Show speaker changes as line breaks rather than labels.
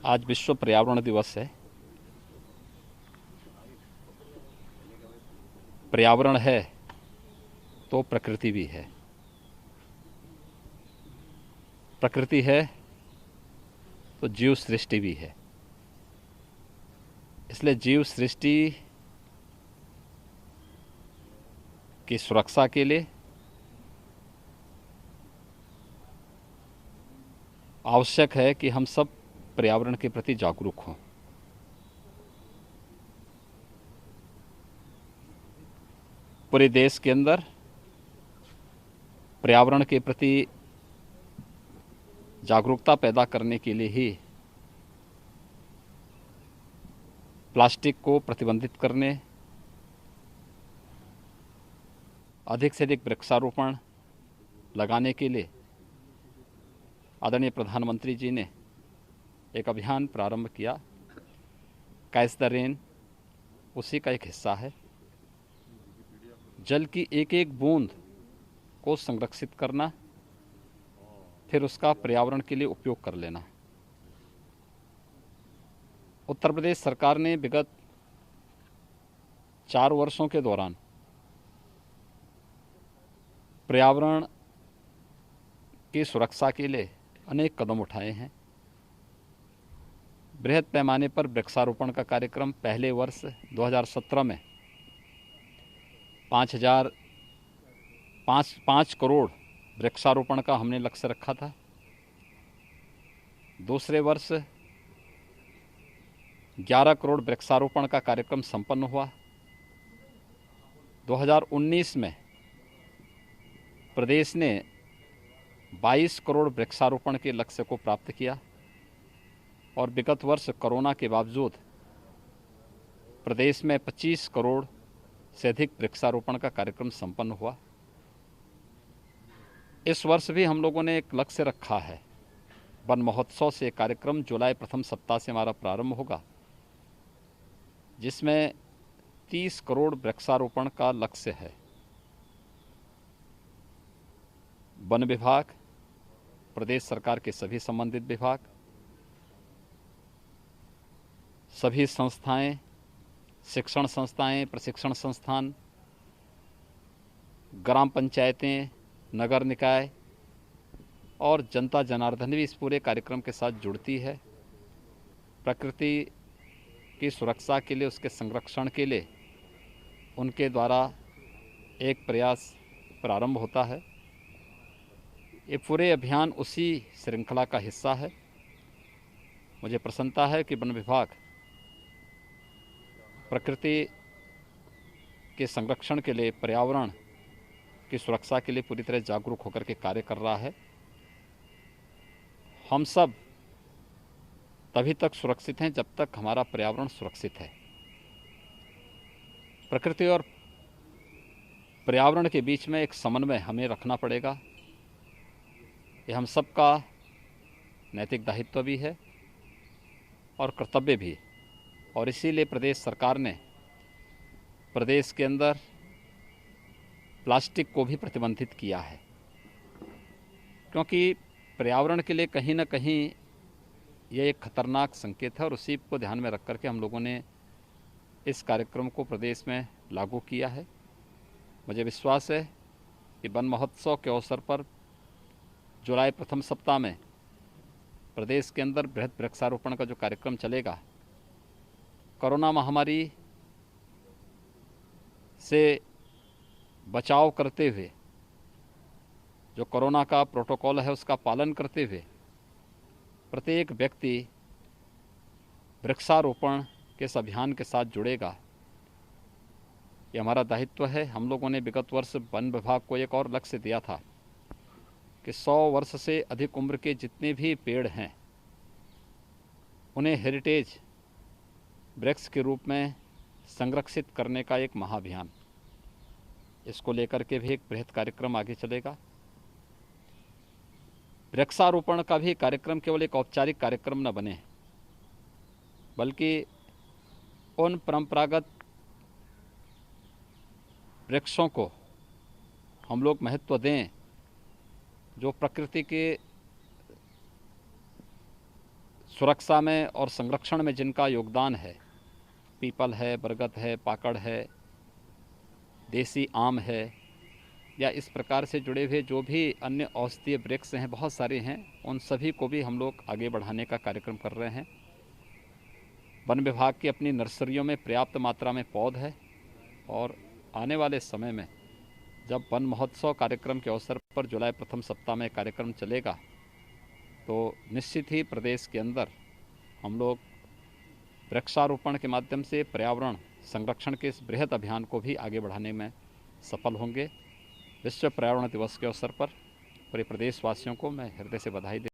आज विश्व पर्यावरण दिवस है। पर्यावरण है तो प्रकृति भी है। प्रकृति है तो जीव सृष्टि भी है। इसलिए जीव सृष्टि की सुरक्षा के लिए आवश्यक है कि हम सब पर्यावरण के प्रति जागरूक हों। पूरे देश के अंदर पर्यावरण के प्रति जागरूकता पैदा करने के लिए ही प्लास्टिक को प्रतिबंधित करने, अधिक से अधिक वृक्षारोपण लगाने के लिए आदरणीय प्रधानमंत्री जी ने एक अभियान प्रारंभ किया। कैच द रेन उसी का एक हिस्सा है। जल की एक एक बूंद को संरक्षित करना, फिर उसका पर्यावरण के लिए उपयोग कर लेना। उत्तर प्रदेश सरकार ने विगत 4 वर्षों के दौरान पर्यावरण की सुरक्षा के लिए अनेक कदम उठाए हैं। बृहद पैमाने पर वृक्षारोपण का कार्यक्रम पहले वर्ष 2017 में 5 करोड़ वृक्षारोपण का हमने लक्ष्य रखा था। दूसरे वर्ष 11 करोड़ वृक्षारोपण का कार्यक्रम संपन्न हुआ। 2019 में प्रदेश ने 22 करोड़ वृक्षारोपण के लक्ष्य को प्राप्त किया और विगत वर्ष कोरोना के बावजूद प्रदेश में 25 करोड़ से अधिक वृक्षारोपण का कार्यक्रम संपन्न हुआ। इस वर्ष भी हम लोगों ने एक लक्ष्य रखा है। वन महोत्सव से कार्यक्रम जुलाई प्रथम सप्ताह से हमारा प्रारंभ होगा, जिसमें 30 करोड़ वृक्षारोपण का लक्ष्य है। वन विभाग, प्रदेश सरकार के सभी संबंधित विभाग, सभी संस्थाएं, शिक्षण संस्थाएं, प्रशिक्षण संस्थान, ग्राम पंचायतें, नगर निकाय और जनता जनार्दन भी इस पूरे कार्यक्रम के साथ जुड़ती है। प्रकृति की सुरक्षा के लिए, उसके संरक्षण के लिए उनके द्वारा एक प्रयास प्रारंभ होता है। ये पूरे अभियान उसी श्रृंखला का हिस्सा है। मुझे प्रसन्नता है कि वन विभाग प्रकृति के संरक्षण के लिए, पर्यावरण की सुरक्षा के लिए पूरी तरह जागरूक होकर के कार्य कर रहा है। हम सब तभी तक सुरक्षित हैं जब तक हमारा पर्यावरण सुरक्षित है। प्रकृति और पर्यावरण के बीच में एक समन्वय हमें रखना पड़ेगा। ये हम सबका नैतिक दायित्व भी है और कर्तव्य भी। और इसीलिए प्रदेश सरकार ने प्रदेश के अंदर प्लास्टिक को भी प्रतिबंधित किया है, क्योंकि पर्यावरण के लिए कहीं ना कहीं ये एक खतरनाक संकेत है। और उसी को ध्यान में रख करके हम लोगों ने इस कार्यक्रम को प्रदेश में लागू किया है। मुझे विश्वास है कि वन महोत्सव के अवसर पर जुलाई प्रथम सप्ताह में प्रदेश के अंदर बृहद वृक्षारोपण का जो कार्यक्रम चलेगा, कोरोना महामारी से बचाव करते हुए, जो कोरोना का प्रोटोकॉल है उसका पालन करते हुए प्रत्येक व्यक्ति वृक्षारोपण के इस अभियान के साथ जुड़ेगा। ये हमारा दायित्व है। हम लोगों ने विगत वर्ष वन विभाग को एक और लक्ष्य दिया था कि 100 वर्ष से अधिक उम्र के जितने भी पेड़ हैं उन्हें हेरिटेज वृक्ष के रूप में संरक्षित करने का एक महाअभियान, इसको लेकर के भी एक बृहद कार्यक्रम आगे चलेगा। वृक्षारोपण का भी कार्यक्रम केवल एक औपचारिक कार्यक्रम न बने, बल्कि उन परंपरागत वृक्षों को हम लोग महत्व दें जो प्रकृति के सुरक्षा में और संरक्षण में जिनका योगदान है, पीपल है, बरगद है, पाकड़ है, देसी आम है, या इस प्रकार से जुड़े हुए जो भी अन्य औषधीय वृक्ष हैं, बहुत सारे हैं, उन सभी को भी हम लोग आगे बढ़ाने का कार्यक्रम कर रहे हैं। वन विभाग की अपनी नर्सरियों में पर्याप्त मात्रा में पौध है और आने वाले समय में जब वन महोत्सव कार्यक्रम के अवसर पर जुलाई प्रथम सप्ताह में कार्यक्रम चलेगा तो निश्चित ही प्रदेश के अंदर हम लोग वृक्षारोपण के माध्यम से पर्यावरण संरक्षण के इस बृहद अभियान को भी आगे बढ़ाने में सफल होंगे। विश्व पर्यावरण दिवस के अवसर पर पूरे प्रदेशवासियों को मैं हृदय से बधाई